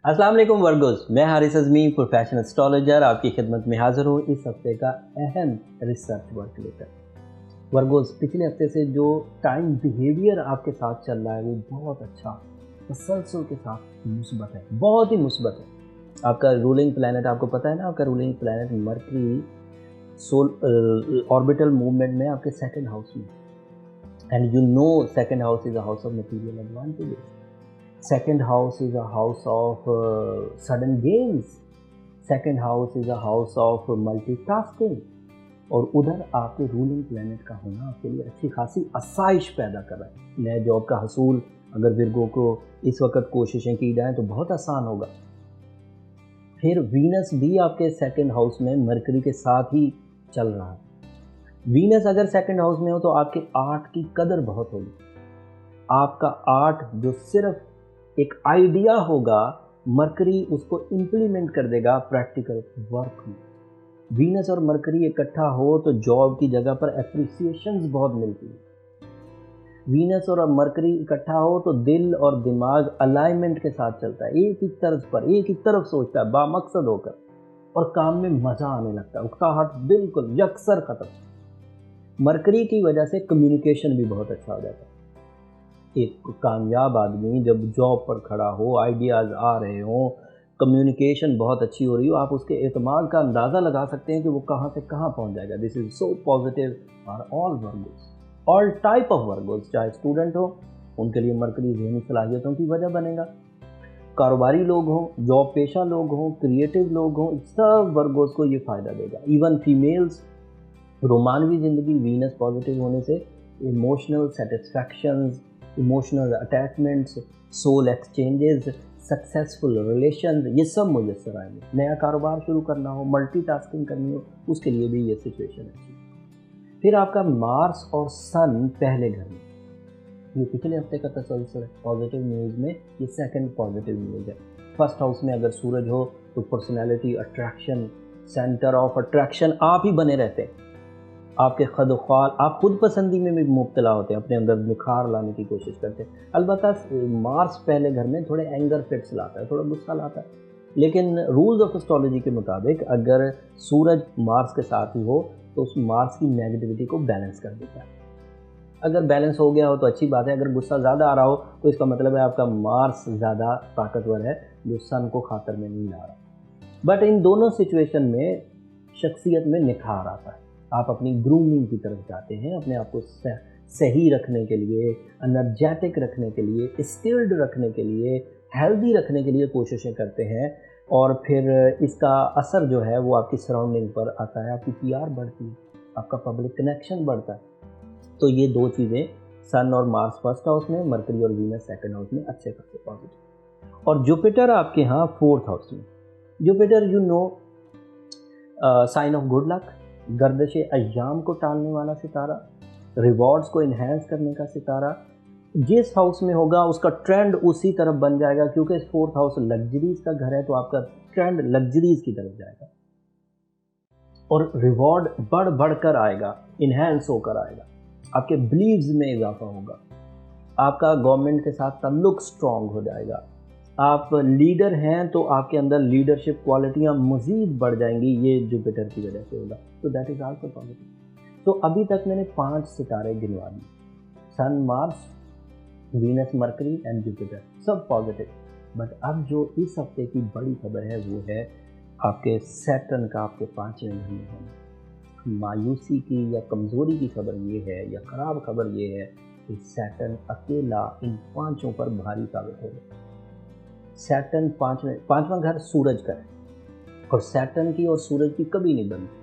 अस्सलाम वालेकुम वर्गोस, मैं हारिस अज़मी प्रोफेशनल एस्ट्रोलॉजर आपकी खिदमत में हाज़िर हूँ इस हफ्ते का अहम रिसर्च वर्क लेकर। वर्गोस, पिछले हफ्ते से जो टाइम बिहेवियर आपके साथ चल रहा है वो बहुत अच्छा तसलसल के साथ मुस्बत है, बहुत ही मुस्बत है। आपका रूलिंग प्लैनेट, आपको पता है ना, आपका ruling planet Mercury sole orbital movement में आपके सेकंड हाउस में, and you know second house is a house of material advantages. Second house is a house of sudden gains. Second house is a house of multitasking. और उधर आपके ruling planet का होना आपके लिए अच्छी खासी आसाइश पैदा कर रहा है। नए जॉब का हसूल अगर विर्गो को इस वक्त कोशिशें की जाएं तो बहुत आसान होगा। फिर वीनस भी आपके सेकंड हाउस में मरकरी के साथ ही चल रहा है। वीनस अगर सेकंड हाउस में हो तो आपके आर्ट की कदर बहुत होगी। आपका आर्ट जो सिर्फ एक आइडिया होगा, मरकरी उसको इम्प्लीमेंट कर देगा प्रैक्टिकल वर्क में। वीनस और मरकरी इकट्ठा हो तो जॉब की जगह पर एप्रिसिएशंस बहुत मिलती है। वीनस और मरकरी इकट्ठा हो तो दिल और दिमाग अलाइनमेंट के साथ चलता है, एक ही तर्ज पर, एक ही तरफ सोचता है बामकसद होकर, और काम में मज़ा आने लगता है, उकताहट बिल्कुल यकसर ख़त्म। मरकरी की वजह से कम्युनिकेशन भी बहुत अच्छा हो जाता है। एक कामयाब आदमी जब जॉब पर खड़ा हो, आइडियाज़ आ रहे हों, कम्युनिकेशन बहुत अच्छी हो रही हो, आप उसके एतमाद का अंदाज़ा लगा सकते हैं कि वो कहाँ से कहाँ पहुँच जाएगा। This is so positive for all Virgo's, all type of Virgo's. चाहे स्टूडेंट हो, उनके लिए मरकरी ज़हनी सलाहियतों की वजह बनेगा। कारोबारी लोग हों, जॉब पेशा लोग हों, क्रिएटिव लोग हों, सब वर्गोस को ये फ़ायदा देगा। इवन फीमेल्स, रोमानवी ज़िंदगी वीनस पॉजिटिव होने से emotional satisfactions, emotional attachments, soul exchanges, successful relation, ये सब मुयसर आएंगे। नया कारोबार शुरू करना हो, मल्टीटास्किंग करनी हो, उसके लिए भी ये सिचुएशन अच्छी है। फिर आपका मार्स और सन पहले घर में, ये पिछले हफ्ते का तसलसल है। पॉजिटिव न्यूज़ में ये सेकंड पॉजिटिव न्यूज़ है। फर्स्ट हाउस में अगर सूरज हो तो personality, attraction, centre of attraction आप ही बने रहते हैं। आपके खुदख्वाल, आप खुद पसंदी में भी मुब्तला होते हैं, अपने अंदर निखार लाने की कोशिश करते हैं। अलबत्ता मार्स पहले घर में थोड़े एंगर फिट्स लाता है, थोड़ा गुस्सा लाता है, लेकिन रूल्स ऑफ एस्ट्रोलॉजी के मुताबिक अगर सूरज मार्स के साथ ही हो तो उस मार्स की नेगेटिविटी को बैलेंस कर देता है। अगर बैलेंस हो गया हो तो अच्छी बात है। अगर गुस्सा ज़्यादा आ रहा हो तो इसका मतलब है आपका मार्स ज़्यादा ताकतवर है, जो सन को खातर में नहीं ला रहा। बट इन दोनों सिचुएशन में शख्सियत में निखार आता है। आप अपनी ग्रूमिंग की तरफ जाते हैं, अपने आप को सही रखने के लिए, एनर्जेटिक रखने के लिए, स्किल्ड रखने के लिए, हेल्दी रखने के लिए कोशिशें करते हैं, और फिर इसका असर जो है वो आपकी सराउंडिंग पर आता है। आपकी पीआर बढ़ती है, आपका पब्लिक कनेक्शन बढ़ता है। तो ये दो चीज़ें, सन और मार्स फर्स्ट हाउस में, मरकरी और वीनस सेकंड हाउस में, अच्छे खासे पॉजिटिव। और जुपिटर आपके यहाँ फोर्थ हाउस में। Jupiter you know sign of good luck, गर्दिश अय्याम को टालने वाला सितारा, रिवॉर्ड्स को इन्हेंस करने का सितारा। जिस हाउस में होगा उसका ट्रेंड उसी तरफ बन जाएगा, क्योंकि फोर्थ हाउस लग्जरीज का घर है, तो आपका ट्रेंड लग्जरीज की तरफ जाएगा और रिवॉर्ड बढ़ बढ़ कर आएगा, इन्हेंस होकर आएगा। आपके बिलीव्स में इजाफा होगा, आपका गवर्नमेंट के साथ ताल्लुक स्ट्रॉन्ग हो जाएगा। आप लीडर हैं तो आपके अंदर लीडरशिप क्वालिटियाँ मज़ीद बढ़ जाएंगी, ये जुपिटर की वजह से होगा। तो दैट इज़ आल्सो पॉजिटिव। तो अभी तक मैंने 5 सितारे गिनवा दिए, Sun, Mars, Venus, Mercury and Jupiter, सब पॉजिटिव। बट अब जो इस हफ्ते की बड़ी खबर है वो है आपके सैटर्न का आपके 5वें घर में होना। मायूसी की या कमज़ोरी की खबर ये है, या ख़राब खबर ये है कि सैटर्न अकेला इन 5 पर भारी साबित होगा। सैटर्न पांचवा घर सूरज का है, और सैटर्न की और सूरज की कभी नहीं बनती।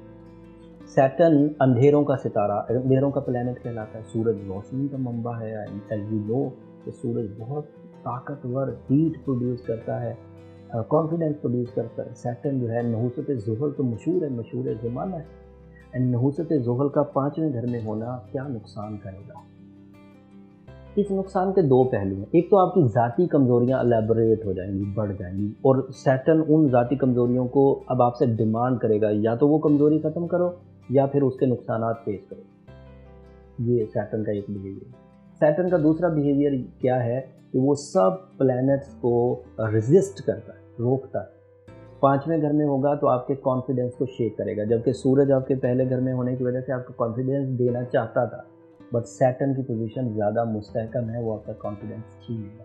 सैटर्न अंधेरों का सितारा, अंधेरों का प्लैनेट कहलाता है। सूरज रोशनी का मंबा है, एज यू नो कि सूरज बहुत ताकतवर हीट प्रोड्यूस करता है, कॉन्फिडेंस प्रोड्यूस करता है। सैटर्न जो है नहूसत ज़ुहल तो मशहूर ज़माना है, एंड नहूसत ज़ुहल का 5वें घर में होना क्या नुकसान करेगा। इस नुकसान के 2 पहलू हैं। एक तो आपकी ज़ाती कमज़ोरियाँ एलैबोरेट हो जाएंगी, बढ़ जाएंगी, और सैटर्न उन ज़ाती कमज़ोरियों को अब आपसे डिमांड करेगा, या तो वो कमज़ोरी ख़त्म करो या फिर उसके नुकसानात फेस करो। ये सैटर्न का एक बिहेवियर। सैटर्न का दूसरा बिहेवियर क्या है कि वो सब प्लैनेट्स को रेजिस्ट करता है, रोकता है। 5वें घर में होगा तो आपके कॉन्फिडेंस को शेक करेगा, जबकि सूरज आपके पहले घर में होने की वजह से आपको कॉन्फिडेंस देना चाहता था, बट सैटर्न की पोजीशन ज़्यादा मुस्तहकम है, वो आपका कॉन्फिडेंस छीनेगा।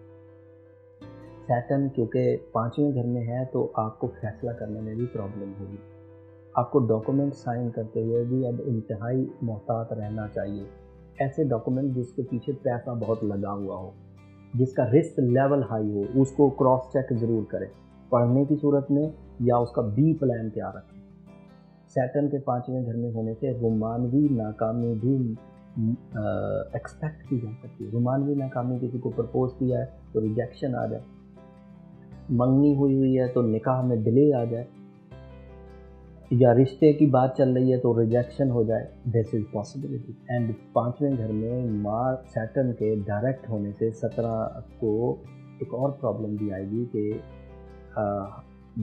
सैटर्न क्योंकि 5वें घर में है तो आपको फैसला करने में भी प्रॉब्लम होगी। आपको डॉक्यूमेंट साइन करते हुए भी अब इंतहाई मोहतात रहना चाहिए। ऐसे डॉक्यूमेंट जिसके पीछे पैसा बहुत लगा हुआ हो, जिसका रिस्क लेवल हाई हो, उसको क्रॉस चेक ज़रूर करें पढ़ने की सूरत में, या उसका बी प्लान तैयार रखें। सैटर्न के 5वें घर में होने से रोमानवी नाकामी भी एक्सपेक्ट की जा सकती है। रोमानवी नाकामी, किसी को प्रपोज किया है तो रिजेक्शन आ जाए, मंगनी हुई है तो निकाह में डिले आ जाए, या रिश्ते की बात चल रही है तो रिजेक्शन हो जाए, दिस इज़ पॉसिबिलिटी। एंड 5वें घर में मार्स सैटर्न के डायरेक्ट होने से 17 को एक और प्रॉब्लम भी आएगी कि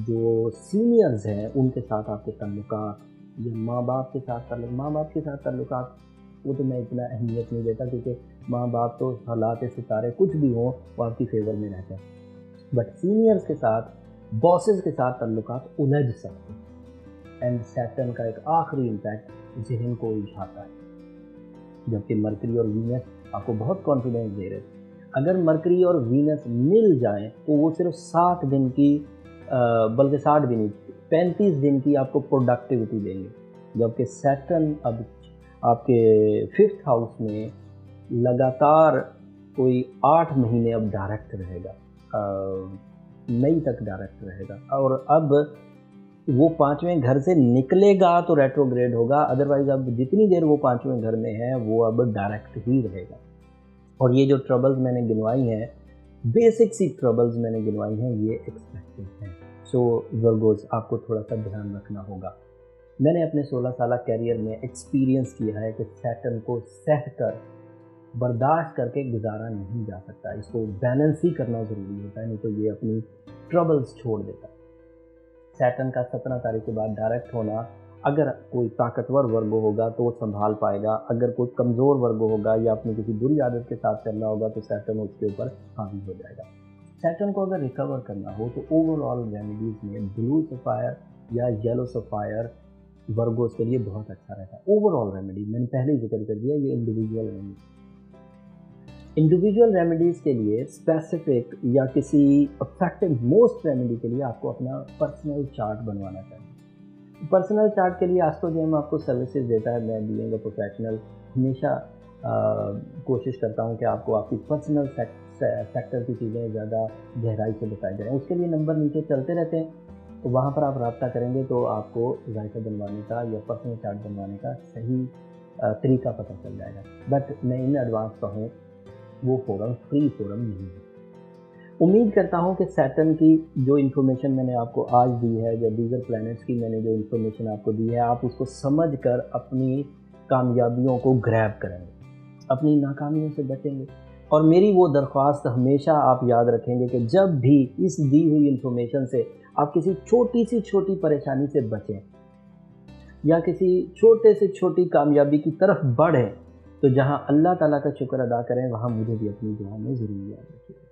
जो सीनियर्स हैं उनके साथ आपके ताल्लुकात, या माँ बाप के साथ ताल्लुकात, वो तो मैं इतना अहमियत नहीं देता, क्योंकि माँ बाप तो हालात सितारे कुछ भी हों वो आपकी फेवर में रहते हैं, बट सीनियर्स के साथ, बॉसेस के साथ ताल्लुकात उलझ सकते हैं। एंड सैटर्न का एक आखिरी इम्पैक्ट जहन को उलझाता है, जबकि मरकरी और वीनस आपको बहुत कॉन्फिडेंस दे रहे थे। अगर मरकरी और वीनस मिल जाएं तो वो सिर्फ 7 दिन की, बल्कि 60 भी नहीं, 35 दिन की आपको प्रोडक्टिविटी देंगे, जबकि सैटर्न अब आपके 5th हाउस में लगातार कोई 8 महीने अब डायरेक्ट रहेगा, मई तक डायरेक्ट रहेगा, और अब वो 5वें घर से निकलेगा तो रेट्रोग्रेड होगा, अदरवाइज अब जितनी देर वो 5वें घर में है वो अब डायरेक्ट ही रहेगा। और ये जो ट्रबल्स मैंने गिनवाई हैं, बेसिक सी ट्रबल्स मैंने गिनवाई हैं, ये एक्सपेक्टेड हैं। सो वर्गोस, आपको थोड़ा सा ध्यान रखना होगा। मैंने अपने 16 साल कैरियर में एक्सपीरियंस किया है कि सैटर्न को सह कर, बर्दाश्त करके गुजारा नहीं जा सकता, इसको बैलेंस ही करना ज़रूरी होता है, नहीं तो ये अपनी ट्रबल्स छोड़ देता है। सैटर्न का 17 तारीख के बाद डायरेक्ट होना, अगर कोई ताकतवर वर्ग होगा तो वो संभाल पाएगा, अगर कोई कमज़ोर वर्ग होगा या अपनी किसी बुरी आदत के साथ चलना होगा तो सैटर्न उसके ऊपर हावी हो जाएगा। सैटर्न को अगर रिकवर करना हो तो ओवरऑल रेमेडीज़ में ब्लू सफ़ायर या येलो सफ़ायर वर्गोस के लिए बहुत अच्छा रहता है। ओवरऑल रेमेडी मैंने पहले ही जिक्र कर दिया, ये इंडिविजुअल रेमेडी। इंडिविजुअल रेमेडीज़ के लिए स्पेसिफिक या किसी इफेक्टिव मोस्ट रेमेडी के लिए आपको अपना पर्सनल चार्ट बनवाना चाहिए। पर्सनल चार्ट के लिए एस्ट्रोजेम आपको सर्विसेज देता है। मैं बीइंग अ प्रोफेशनल हमेशा कोशिश करता हूं कि आपको आपकी पर्सनल सेक्टर की चीज़ें ज़्यादा गहराई से बताई जाएँ। उसके लिए नंबर नीचे चलते रहते हैं, तो वहाँ पर आप रब्ता करेंगे तो आपको जायका बनवाने का या पर्सनल चार्ट बनवाने का सही तरीका पता चल जाएगा। बट मैं इन एडवांस कहूँ, वो फोरम फ्री फोरम नहीं है। उम्मीद करता हूँ कि सैटर्न की जो इन्फॉर्मेशन मैंने आपको आज दी है, या दीगर प्लैनेट्स की मैंने जो इन्फॉर्मेशन आपको दी है, आप उसको समझकर अपनी कामयाबियों को ग्रैब करेंगे, अपनी नाकामियों से बचेंगे। और मेरी वो दरख्वास्त हमेशा आप याद रखेंगे कि जब भी इस दी हुई इन्फॉर्मेशन से आप किसी छोटी से छोटी परेशानी से बचें या किसी छोटे से छोटी कामयाबी की तरफ बढ़ें, तो जहां अल्लाह ताला का शुक्र अदा करें, वहां मुझे भी अपनी दुआ में ज़रूर याद रखिएगा।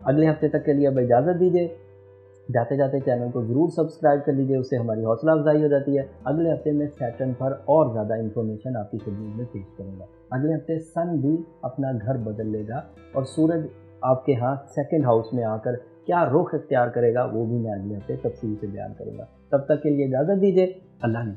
अगले हफ्ते तक के लिए अब इजाज़त दीजिए। जाते जाते चैनल को ज़रूर सब्सक्राइब कर लीजिए, उससे हमारी हौसला अफजाई हो जाती है। अगले हफ्ते में सैटर्न पर और ज़्यादा इन्फॉर्मेशन आपकी खिदमत में पेश करूँगा। अगले हफ्ते सन भी अपना घर बदल लेगा और सूरज आपके यहाँ 2nd हाउस में आकर क्या रुख इख्तियार करेगा, वो भी मैं अगले हफ्ते तफसील से बयान करूँगा। तब तक के लिए इजाज़त दीजिए। अल्लाह ने